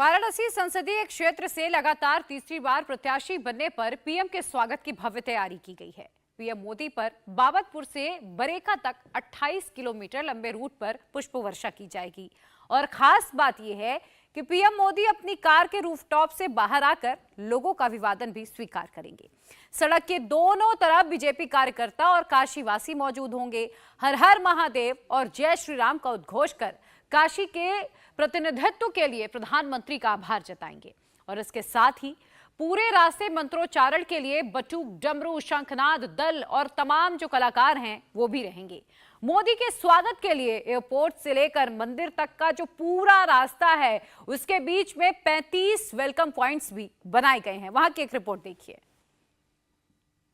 वाराणसी संसदीय क्षेत्र से लगातार तीसरी बार प्रत्याशी बनने पर पीएम के स्वागत की भव्य तैयारी की गई है। पीएम मोदी पर बाबतपुर से बरेका तक 28 किलोमीटर लंबे रूट पर पुष्प वर्षा की जाएगी। और खास बात यह है कि पीएम मोदी अपनी कार के रूफटॉप से बाहर आकर लोगों का अभिवादन भी स्वीकार करेंगे। सड़क के दोनों तरफ बीजेपी कार्यकर्ता और काशीवासी मौजूद होंगे। हर हर महादेव और जय श्री राम का उद्घोष कर काशी के प्रतिनिधित्व के लिए प्रधानमंत्री का आभार जताएंगे। और इसके साथ ही पूरे रास्ते मंत्रोच्चारण के लिए बटुक, डमरू, शंखनाद दल और तमाम जो कलाकार हैं वो भी रहेंगे। मोदी के स्वागत के लिए एयरपोर्ट से लेकर मंदिर तक का जो पूरा रास्ता है उसके बीच में 35 वेलकम पॉइंट्स भी बनाए गए हैं। वहां की एक रिपोर्ट देखिए।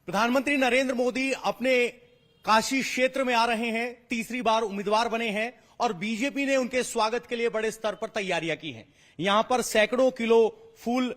प्रधानमंत्री नरेंद्र मोदी अपने काशी क्षेत्र में आ रहे हैं, तीसरी बार उम्मीदवार बने हैं और बीजेपी ने उनके स्वागत के लिए बड़े स्तर पर तैयारियां की हैं। यहां पर सैकड़ों किलो फूल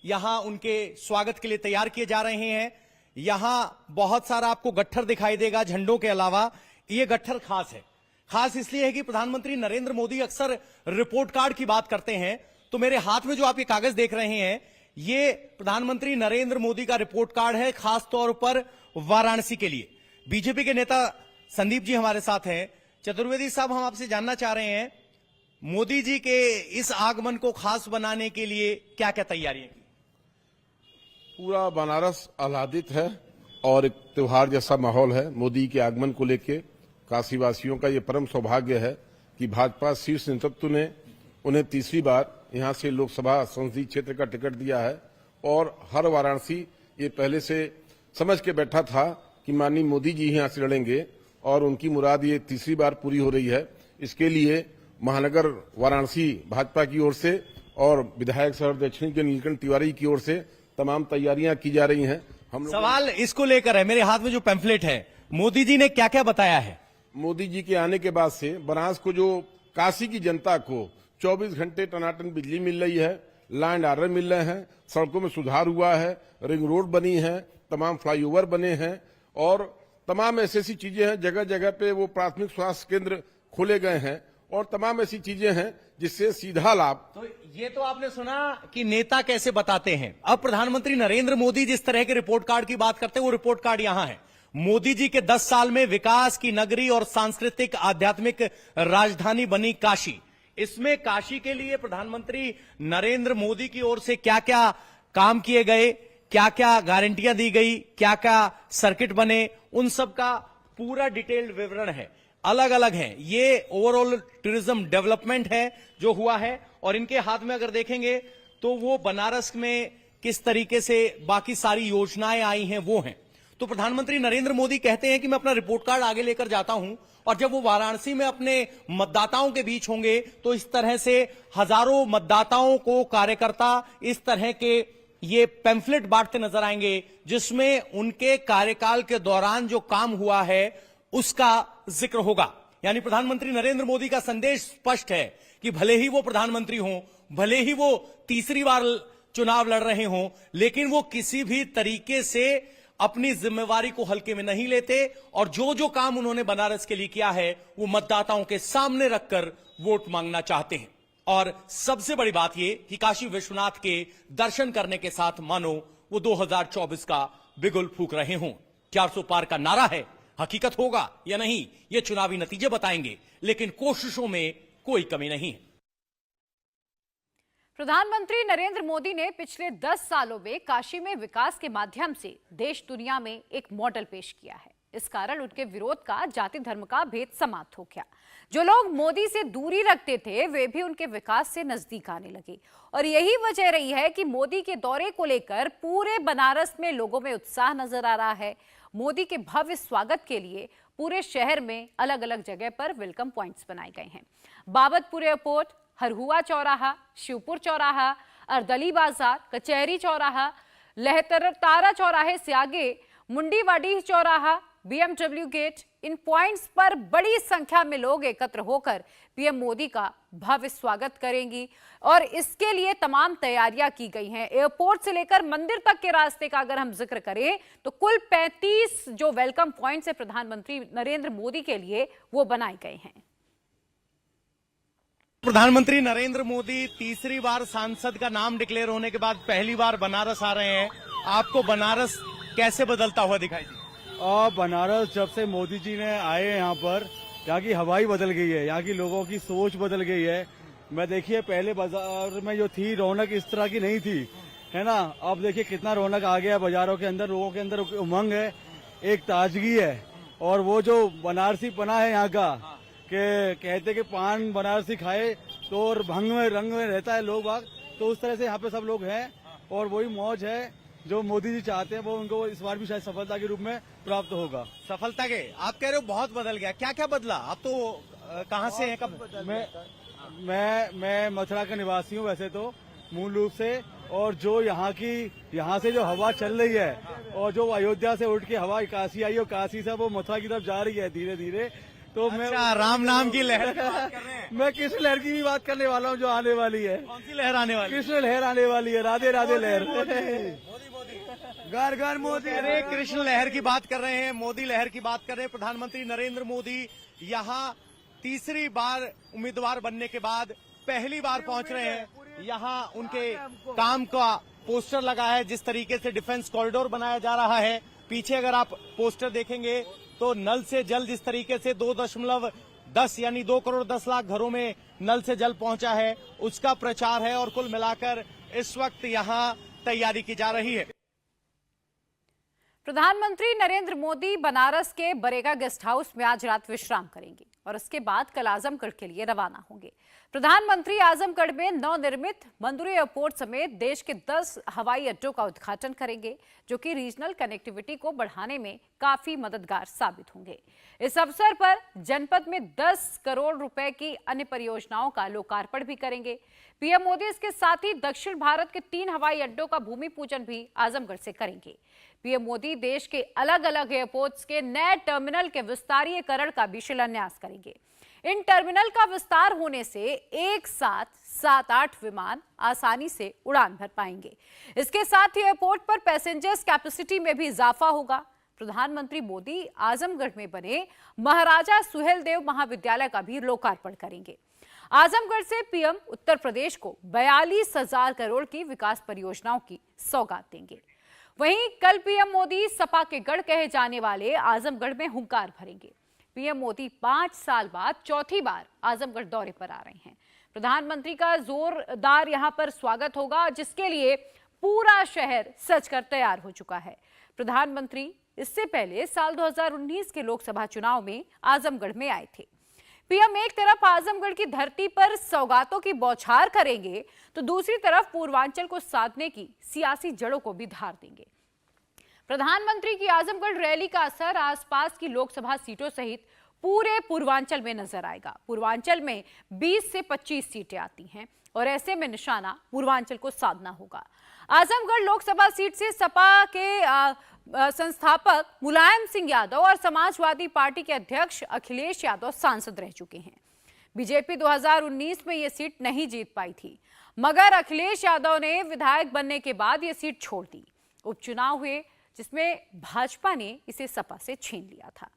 यहां उनके स्वागत के लिए तैयार किए जा रहे हैं। यहां बहुत सारा आपको गट्ठर दिखाई देगा झंडों के अलावा। ये गट्ठर खास है, खास इसलिए है कि प्रधानमंत्री नरेंद्र मोदी अक्सर रिपोर्ट कार्ड की बात करते हैं। तो मेरे हाथ में जो आप ये कागज देख रहे हैं ये प्रधानमंत्री नरेंद्र मोदी का रिपोर्ट कार्ड है, खास तौर पर वाराणसी के लिए। बीजेपी के नेता संदीप जी हमारे साथ हैं। चतुर्वेदी साहब, हम आपसे जानना चाह रहे हैं मोदी जी के इस आगमन को खास बनाने के लिए क्या क्या तैयारियां की? पूरा बनारस आह्लादित है और एक त्योहार जैसा माहौल है। मोदी के आगमन को लेकर काशीवासियों का ये परम सौभाग्य है कि भाजपा शीर्ष नेतृत्व ने उन्हें तीसरी बार यहां से लोकसभा संसदीय क्षेत्र का टिकट दिया है। और हर वाराणसी ये पहले से समझ के बैठा था कि माननीय मोदी जी यहां से लड़ेंगे और उनकी मुराद ये तीसरी बार पूरी हो रही है। इसके लिए महानगर वाराणसी भाजपा की ओर से और विधायक शहर दक्षिणी के नीलकंठ तिवारी की ओर से तमाम तैयारियां की जा रही हैं। हम सवाल इसको लेकर है, मेरे हाथ में जो पैम्फलेट है, मोदी जी ने क्या क्या बताया है? मोदी जी के आने के बाद से बनारस को, जो काशी की जनता को 24 घंटे टनाटन बिजली मिल रही है, लैंड ऑर्डर मिल रहे हैं, सड़कों में सुधार हुआ है, रिंग रोड बनी है, तमाम फ्लाईओवर बने हैं और तमाम ऐसी चीजें हैं। जगह जगह पे वो प्राथमिक स्वास्थ्य केंद्र खोले गए हैं और तमाम ऐसी चीजें हैं जिससे सीधा लाभ। तो ये तो आपने सुना कि नेता कैसे बताते हैं। अब प्रधानमंत्री नरेंद्र मोदी जिस तरह के रिपोर्ट कार्ड की बात करते हैं वो रिपोर्ट कार्ड यहां है। मोदी जी के 10 साल में विकास की नगरी और सांस्कृतिक आध्यात्मिक राजधानी बनी काशी। इसमें काशी के लिए प्रधानमंत्री नरेंद्र मोदी की ओर से क्या क्या काम किए गए, क्या क्या गारंटियां दी गई, क्या क्या सर्किट बने, उन सब का पूरा डिटेल्ड विवरण है। अलग अलग है, ये ओवरऑल टूरिज्म डेवलपमेंट है जो हुआ है। और इनके हाथ में अगर देखेंगे तो वो बनारस में किस तरीके से बाकी सारी योजनाएं आई हैं वो हैं। तो प्रधानमंत्री नरेंद्र मोदी कहते हैं कि मैं अपना रिपोर्ट कार्ड आगे लेकर जाता हूं और जब वो वाराणसी में अपने मतदाताओं के बीच होंगे तो इस तरह से हजारों मतदाताओं को कार्यकर्ता इस तरह के ये पैम्फलेट बांटते नजर आएंगे जिसमें उनके कार्यकाल के दौरान जो काम हुआ है उसका जिक्र होगा। यानी प्रधानमंत्री नरेंद्र मोदी का संदेश स्पष्ट है कि भले ही वो प्रधानमंत्री हों, भले ही वो तीसरी बार चुनाव लड़ रहे हों, लेकिन वो किसी भी तरीके से अपनी जिम्मेवारी को हल्के में नहीं लेते और जो जो काम उन्होंने बनारस के लिए किया है वो मतदाताओं के सामने रखकर वोट मांगना चाहते हैं। और सबसे बड़ी बात ये कि काशी विश्वनाथ के दर्शन करने के साथ मानो वो 2024 का बिगुल फूंक रहे हों। 400 पार का नारा है, हकीकत होगा या नहीं ये चुनावी नतीजे बताएंगे, लेकिन कोशिशों में कोई कमी नहीं है। प्रधानमंत्री नरेंद्र मोदी ने पिछले 10 सालों में काशी में विकास के माध्यम से देश दुनिया में एक मॉडल पेश किया है। इस कारण उनके विरोध का जाति धर्म का भेद समाप्त हो गया। जो लोग मोदी से दूरी रखते थे वे भी उनके विकास से नजदीक आने लगे। और यही वजह रही है कि मोदी के दौरे को लेकर पूरे बनारस में लोगों में उत्साह नजर आ रहा है। मोदी के भव्य स्वागत के लिए पूरे शहर में अलग अलग जगह पर वेलकम पॉइंट्स बनाए गए हैं। बाबतपुर एयरपोर्ट, हरहुआ चौराहा, शिवपुर चौराहा, अर्दली बाजार, कचहरी चौराहा, लहतारा चौराहे से आगे मुंडीवाडी चौराहा, बीएमडब्ल्यू गेट, इन पॉइंट्स पर बड़ी संख्या में लोग एकत्र होकर पीएम मोदी का भव्य स्वागत करेंगी। और इसके लिए तमाम तैयारियां की गई हैं। एयरपोर्ट से लेकर मंदिर तक के रास्ते का अगर हम जिक्र करें तो कुल 35 जो वेलकम पॉइंट्स है प्रधानमंत्री नरेंद्र मोदी के लिए वो बनाए गए हैं। प्रधानमंत्री नरेंद्र मोदी तीसरी बार सांसद का नाम डिक्लेयर होने के बाद पहली बार बनारस आ रहे हैं। आपको बनारस कैसे बदलता हुआ दिखाई दिया? और बनारस जब से मोदी जी ने आए यहाँ पर, यहाँ की हवाई बदल गई है, यहाँ की लोगों की सोच बदल गई है। मैं देखिए पहले बाजार में जो थी रौनक इस तरह की नहीं थी, है ना। अब देखिए कितना रौनक आ गया बाजारों के अंदर, लोगों के अंदर उमंग है, एक ताजगी है। और वो जो बनारसी पना है यहाँ का, कि कहते कि पान बनारसी खाए तो भंग में रंग में रहता है लोग बाग, तो उस तरह से यहाँ पे सब लोग हैं। और वही मौज है जो मोदी जी चाहते हैं, वो उनको इस बार भी शायद सफलता के रूप में प्राप्त होगा। सफलता के आप कह रहे हो बहुत बदल गया, क्या क्या बदला? आप तो कहाँ से हैं? कब? मैं मथुरा का निवासी हूँ वैसे तो मूल रूप से, और जो यहाँ से जो हवा चल रही है, और जो अयोध्या से उठ के हवा काशी आई और काशी से वो मथुरा की तरफ जा रही है धीरे धीरे, तो अच्छा, मैं राम नाम की लहर की बात कर रहे हैं? मैं कृष्ण लहर की भी बात करने वाला हूँ जो आने वाली है। कौन सी लहर आने वाली? कृष्ण लहर आने वाली है, राधे राधे लहर। घर घर मोदी। अरे कृष्ण लहर की बात कर रहे हैं, मोदी लहर की बात कर रहे हैं। प्रधानमंत्री नरेंद्र मोदी यहाँ तीसरी बार उम्मीदवार बनने के बाद पहली बार पहुंच रहे हैं। यहाँ उनके काम का पोस्टर लगा है, जिस तरीके से डिफेंस कॉरिडोर बनाया जा रहा है। पीछे अगर आप पोस्टर देखेंगे तो नल से जल, जिस तरीके से 2.10 यानी 2 करोड़ 10 लाख घरों में नल से जल पहुंचा है, उसका प्रचार है। और कुल मिलाकर इस वक्त यहाँ तैयारी की जा रही है। प्रधानमंत्री नरेंद्र मोदी बनारस के बरेगा गेस्ट हाउस में आज रात विश्राम करेंगे और उसके बाद कल आजमगढ़ के लिए रवाना होंगे। प्रधानमंत्री आजमगढ़ में नवनिर्मित मंदुरी एयरपोर्ट समेत देश के 10 हवाई अड्डों का उद्घाटन करेंगे, जो कि रीजनल कनेक्टिविटी को बढ़ाने में काफी मददगार साबित होंगे। इस अवसर पर जनपद में 10 करोड़ रुपए की अन्य परियोजनाओं का लोकार्पण भी करेंगे। पीएम मोदी इसके साथ ही दक्षिण भारत के 3 हवाई अड्डों का भूमि पूजन भी आजमगढ़ से करेंगे। पीएम मोदी देश के अलग अलग एयरपोर्ट्स के नए टर्मिनल के विस्तारीकरण का भी शिलान्यास करेंगे। इन टर्मिनल का विस्तार होने से एक साथ 7-8 विमान आसानी से उड़ान भर पाएंगे। इसके साथ ही एयरपोर्ट पर पैसेंजर्स कैपेसिटी में भी इजाफा होगा। प्रधानमंत्री मोदी आजमगढ़ में बने महाराजा सुहेलदेव महाविद्यालय का भी लोकार्पण करेंगे। आजमगढ़ से पीएम उत्तर प्रदेश को 42,000 करोड़ की विकास परियोजनाओं की सौगात देंगे। वहीं कल पीएम मोदी सपा के गढ़ कहे जाने वाले आजमगढ़ में हुंकार भरेंगे। पीएम मोदी 5 साल बाद चौथी बार आजमगढ़ दौरे पर आ रहे हैं। प्रधानमंत्री का जोरदार यहां पर स्वागत होगा, जिसके लिए पूरा शहर सजकर तैयार हो चुका है। प्रधानमंत्री इससे पहले साल 2019 के लोकसभा चुनाव में आजमगढ़ में आए थे। पीएम एक तरफ आजमगढ़ की धरती पर सौगातों की बौछार करेंगे, तो दूसरी तरफ पूर्वांचल को साधने की सियासी जड़ों को भी धार देंगे। प्रधानमंत्री की आजमगढ़ रैली का असर आसपास की लोकसभा सीटों सहित पूरे पूर्वांचल में नजर आएगा। पूर्वांचल में 20 से 25 सीटें आती हैं और ऐसे में निशाना पूर्वांचल को साधना होगा। आजमगढ़ लोकसभा सीट से सपा के संस्थापक मुलायम सिंह यादव और समाजवादी पार्टी के अध्यक्ष अखिलेश यादव सांसद रह चुके हैं। बीजेपी 2019 में यह सीट नहीं जीत पाई थी, मगर अखिलेश यादव ने विधायक बनने के बाद यह सीट छोड़ दी। उपचुनाव हुए जिसमें भाजपा ने इसे सपा से छीन लिया था।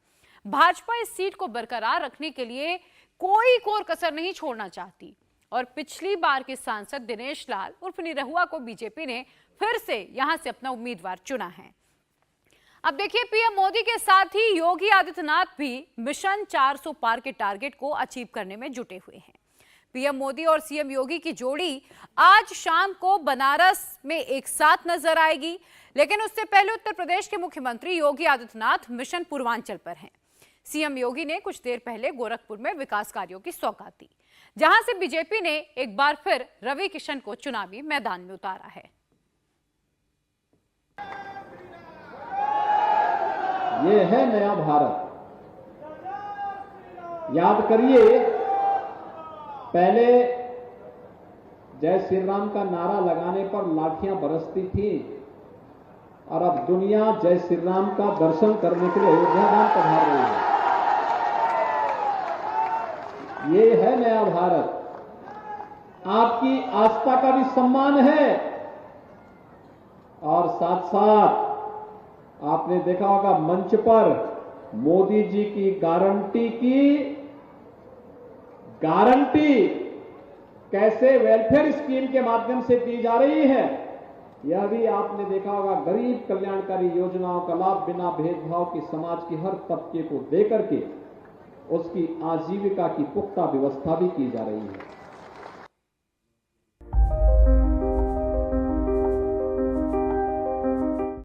भाजपा इस सीट को बरकरार रखने के लिए कोई कोर कसर नहीं छोड़ना चाहती और पिछली बार के सांसद दिनेश लाल उर्फ निरहुआ को बीजेपी ने फिर से यहां से अपना उम्मीदवार चुना है। अब देखिए, पीएम मोदी के साथ ही योगी आदित्यनाथ भी मिशन 400 पार के टारगेट को अचीव करने में जुटे हुए हैं। पीएम मोदी और सीएम योगी की जोड़ी आज शाम को बनारस में एक साथ नजर आएगी, लेकिन उससे पहले उत्तर प्रदेश के मुख्यमंत्री योगी आदित्यनाथ मिशन पूर्वांचल पर हैं। सीएम योगी ने कुछ देर पहले गोरखपुर में विकास कार्यों की सौगात दी, जहां से बीजेपी ने एक बार फिर रवि किशन को चुनावी मैदान में उतारा है। ये है नया भारत। याद करिए, पहले जय श्री राम का नारा लगाने पर लाठियां बरसती थी और अब दुनिया जय श्री राम का दर्शन करने के लिए अयोध्या धाम पधार रही है। ये है नया भारत। आपकी आस्था का भी सम्मान है और साथ साथ आपने देखा होगा मंच पर मोदी जी की गारंटी कैसे वेलफेयर स्कीम के माध्यम से दी जा रही है, यह भी आपने देखा होगा। गरीब कल्याणकारी योजनाओं का लाभ बिना भेदभाव की समाज के हर तबके को देकर के उसकी आजीविका की पुख्ता व्यवस्था भी की जा रही है।